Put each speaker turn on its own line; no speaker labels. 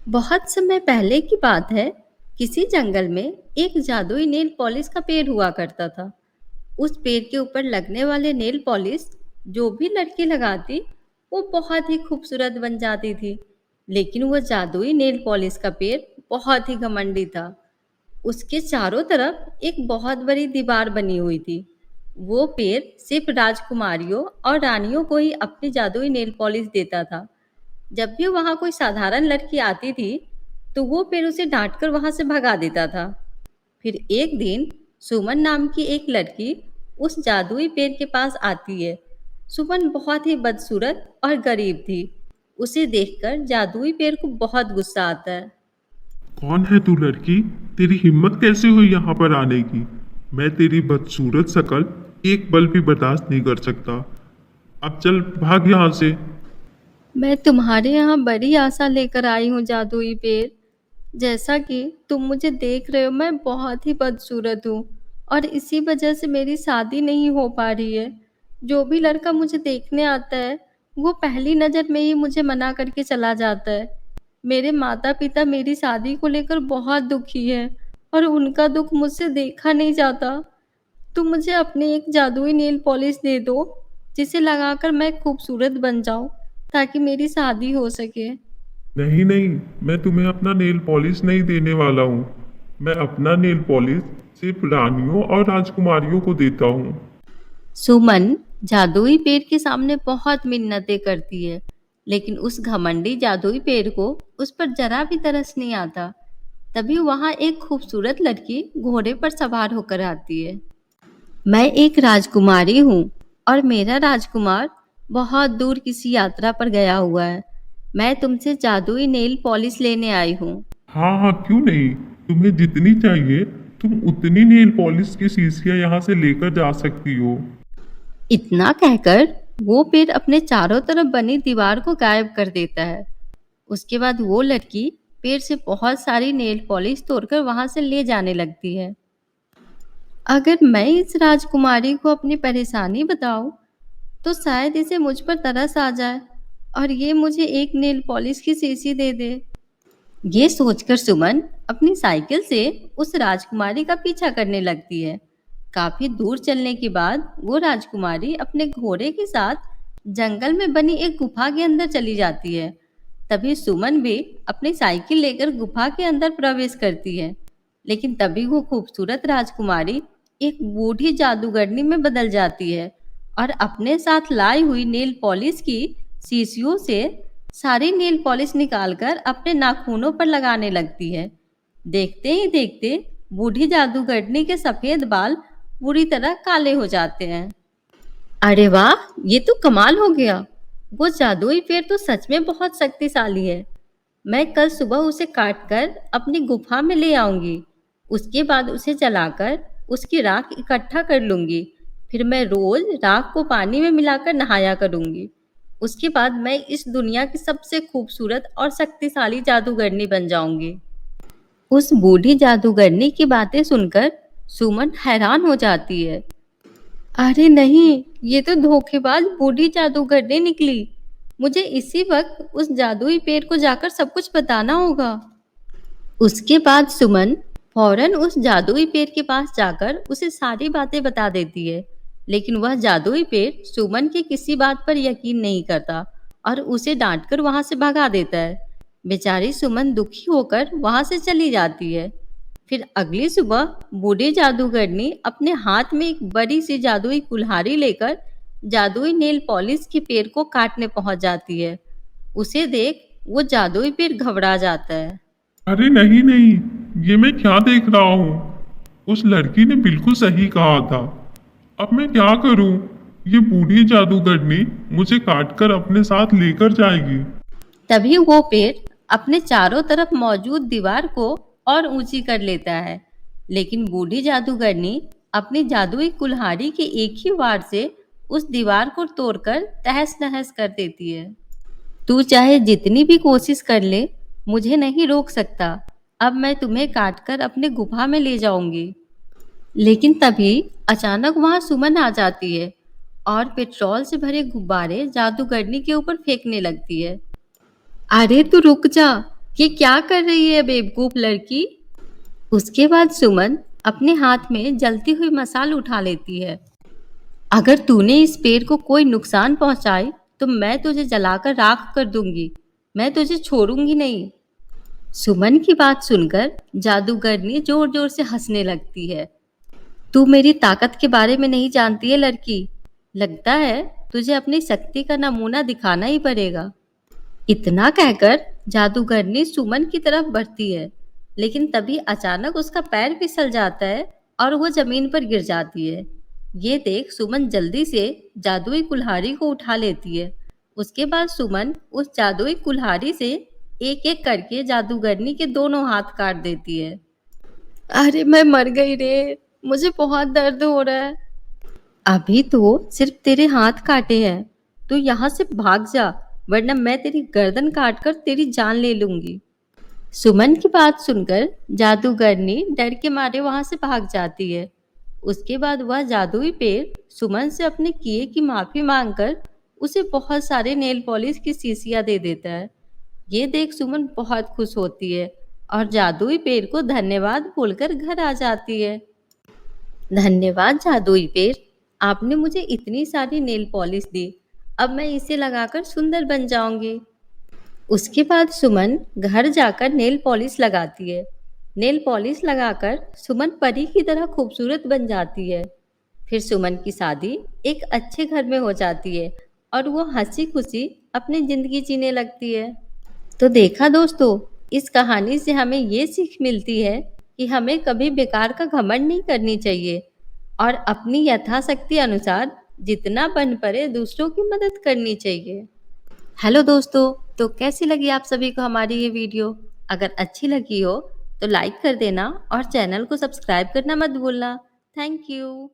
बहुत समय पहले की बात है। किसी जंगल में एक जादुई नेल पॉलिश का पेड़ हुआ करता था। उस पेड़ के ऊपर लगने वाले नेल पॉलिश जो भी लड़की लगाती वो बहुत ही खूबसूरत बन जाती थी। लेकिन वो जादुई नेल पॉलिश का पेड़ बहुत ही घमंडी था। उसके चारों तरफ एक बहुत बड़ी दीवार बनी हुई थी। वो पेड़ सिर्फ राजकुमारियों और रानियों को ही अपनी जादुई नेल पॉलिश देता था। जब भी वहाँ कोई साधारण लड़की आती थी, तो वो फिर उसे डांटकर वहाँ से भगा देता था। फिर एक दिन सुमन नाम की एक लड़की उस जादुई पेड़ के पास आती है। सुमन बहुत ही बदसूरत और गरीब थी। उसे देखकर जादुई पेड़ को बहुत गुस्सा आता है।
कौन है तू लड़की? तेरी हिम्मत कैसे हुई यहाँ पर आने की? मैं तेरी बदसूरत शकल एक पल भी बर्दाश्त नहीं कर सकता। अब चल भाग यहाँ से।
मैं तुम्हारे यहाँ बड़ी आशा लेकर आई हूँ जादुई पेड़। जैसा कि तुम मुझे देख रहे हो, मैं बहुत ही बदसूरत हूँ और इसी वजह से मेरी शादी नहीं हो पा रही है। जो भी लड़का मुझे देखने आता है वो पहली नज़र में ही मुझे मना करके चला जाता है। मेरे माता पिता मेरी शादी को लेकर बहुत दुखी है और उनका दुख मुझसे देखा नहीं जाता। तुम मुझे अपनी एक जादुई नेल पॉलिश दे दो जिसे लगाकर मैं खूबसूरत बन जाऊं ताकि मेरी शादी हो सके।
नहीं नहीं, मैं तुम्हें अपना नेल पॉलिश नहीं देने वाला हूँ। मैं अपना नेल पॉलिश सिर्फ रानियों और राजकुमारियों को देता हूँ।
सुमन जादुई पेड़ के सामने बहुत मिन्नतें करती है, लेकिन उस घमंडी जादुई पेड़ को उस पर जरा भी तरस नहीं आता। तभी वहां एक खूबसूरत लड़की घोड़े पर सवार होकर आती है। मैं एक राजकुमारी हूँ और मेरा राजकुमार बहुत दूर किसी यात्रा पर गया हुआ है। मैं तुमसे जादुई नेल पॉलिश लेने आई हूँ।
हाँ हाँ, क्यों नहीं। तुम्हें जितनी चाहिए तुम उतनी नेल पॉलिश की शीशियाँ यहाँ से लेकर जा सकती हो।
इतना कहकर वो पेड़ अपने चारों तरफ बनी दीवार को गायब कर देता है। उसके बाद वो लड़की पेड़ से बहुत सारी नेल पॉलिश तोड़कर वहां से ले जाने लगती है। अगर मैं इस राजकुमारी को अपनी परेशानी बताऊं, तो शायद इसे मुझ पर तरस आ जाए और ये मुझे एक नेल पॉलिश की शीशी दे दे। ये सोचकर सुमन अपनी साइकिल से उस राजकुमारी का पीछा करने लगती है। काफी दूर चलने के बाद वो राजकुमारी अपने घोड़े के साथ जंगल में बनी एक गुफा के अंदर चली जाती है। तभी सुमन भी अपनी साइकिल लेकर गुफा के अंदर प्रवेश करती है। लेकिन तभी वो खूबसूरत राजकुमारी एक बूढ़ी जादूगरनी में बदल जाती है और अपने साथ लाई हुई नेल पॉलिश की शीशियों से सारी नेल पॉलिश निकालकर अपने नाखूनों पर लगाने लगती है। देखते ही देखते बूढ़ी जादूगरनी के सफेद बाल पूरी तरह काले हो जाते हैं। अरे वाह! ये तो कमाल हो गया। वो जादुई पेड़ तो सच में बहुत शक्तिशाली है। मैं कल सुबह उसे काट कर अपनी गुफा में ले आऊंगी। उसके बाद उसे जलाकर उसकी राख इकट्ठा कर लूंगी। फिर मैं रोज राख को पानी में मिलाकर नहाया करूंगी। उसके बाद मैं इस दुनिया की सबसे खूबसूरत और शक्तिशाली जादूगरनी बन जाऊंगी। उस बूढ़ी जादूगरनी की बातें सुनकर सुमन हैरान हो जाती है। अरे नहीं, ये तो धोखेबाज बूढ़ी जादूगरनी निकली। मुझे इसी वक्त उस जादुई पेड़ को जाकर सब कुछ बताना होगा। उसके बाद सुमन फौरन उस जादुई पेड़ के पास जाकर उसे सारी बातें बता देती है। लेकिन वह जादुई पेड़ सुमन की किसी बात पर यकीन नहीं करता और उसे डांटकर वहां से भगा देता है। बेचारी सुमन दुखी होकर वहां से चली जाती है। फिर अगली सुबह बूढ़ी जादूगरनी अपने हाथ में एक बड़ी सी जादुई कुल्हाड़ी लेकर जादुई नेल पॉलिश के पेड़ को काटने पहुंच जाती है। उसे देख वो जादुई पेड़ घबरा जाता है।
अरे नहीं नहीं, ये मैं क्या देख रहा हूँ? उस लड़की ने बिल्कुल सही कहा था। अब मैं क्या करूँ? ये बूढ़ी जादूगरनी मुझे काटकर अपने साथ लेकर जाएगी।
तभी वो पेड़ अपने चारों तरफ मौजूद दीवार को और ऊंची कर लेता है। लेकिन बूढ़ी जादूगरनी अपनी जादुई कुल्हाड़ी के एक ही वार से उस दीवार को तोड़कर तहस नहस कर देती है। तू चाहे जितनी भी कोशिश कर ले, मुझे नहीं रोक सकता। अब मैं तुम्हें काटकर अपने गुफा में ले जाऊंगी। लेकिन तभी अचानक वहां सुमन आ जाती है और पेट्रोल से भरे गुब्बारे जादूगरनी के ऊपर फेंकने लगती है। अरे तू रुक जा, ये क्या कर रही है बेवकूफ लड़की? उसके बाद सुमन अपने हाथ में जलती हुई मसाल उठा लेती है। अगर तूने इस पेड़ को कोई नुकसान पहुंचाई तो मैं तुझे जलाकर राख कर दूंगी। मैं तुझे छोड़ूंगी नहीं। सुमन की बात सुनकर जादूगरनी जोर जोर से हंसने लगती है। तू मेरी ताकत के बारे में नहीं जानती है लड़की। लगता है तुझे अपनी शक्ति का नमूना दिखाना ही पड़ेगा। इतना कहकर जादूगरनी सुमन की तरफ बढ़ती है, लेकिन तभी अचानक उसका पैर फिसल जाता है और वो जमीन पर गिर जाती है। ये देख सुमन जल्दी से जादुई कुल्हाड़ी को उठा लेती है। उसके बाद सुमन उस जादुई कुल्हाड़ी से एक एक करके जादूगरनी के दोनों हाथ काट देती है। अरे मैं मर गई रे, मुझे बहुत दर्द हो रहा है। अभी तो सिर्फ तेरे हाथ काटे हैं। तू यहाँ से भाग जा, वरना मैं तेरी गर्दन काटकर तेरी जान ले लूंगी। सुमन की बात सुनकर जादूगरनी डर के मारे वहां से भाग जाती है। उसके बाद वह जादुई पेड़ सुमन से अपने किए की माफी मांगकर उसे बहुत सारे नेल पॉलिश की शीशियां दे देता है। ये देख सुमन बहुत खुश होती है और जादुई पेड़ को धन्यवाद बोलकर घर आ जाती है। धन्यवाद जादुई पेड़, आपने मुझे इतनी सारी नेल पॉलिश दी। अब मैं इसे लगाकर सुंदर बन जाऊंगी। उसके बाद सुमन घर जाकर नेल पॉलिश लगाती है। नेल पॉलिश लगाकर सुमन परी की तरह खूबसूरत बन जाती है। फिर सुमन की शादी एक अच्छे घर में हो जाती है और वो हंसी खुशी अपनी जिंदगी जीने लगती है। तो देखा दोस्तों, इस कहानी से हमें ये सीख मिलती है कि हमें कभी बेकार का घमंड नहीं करनी चाहिए और अपनी यथाशक्ति अनुसार जितना बन पड़े दूसरों की मदद करनी चाहिए। हेलो दोस्तों, तो कैसी लगी आप सभी को हमारी ये वीडियो? अगर अच्छी लगी हो तो लाइक कर देना और चैनल को सब्सक्राइब करना मत भूलना। Thank you.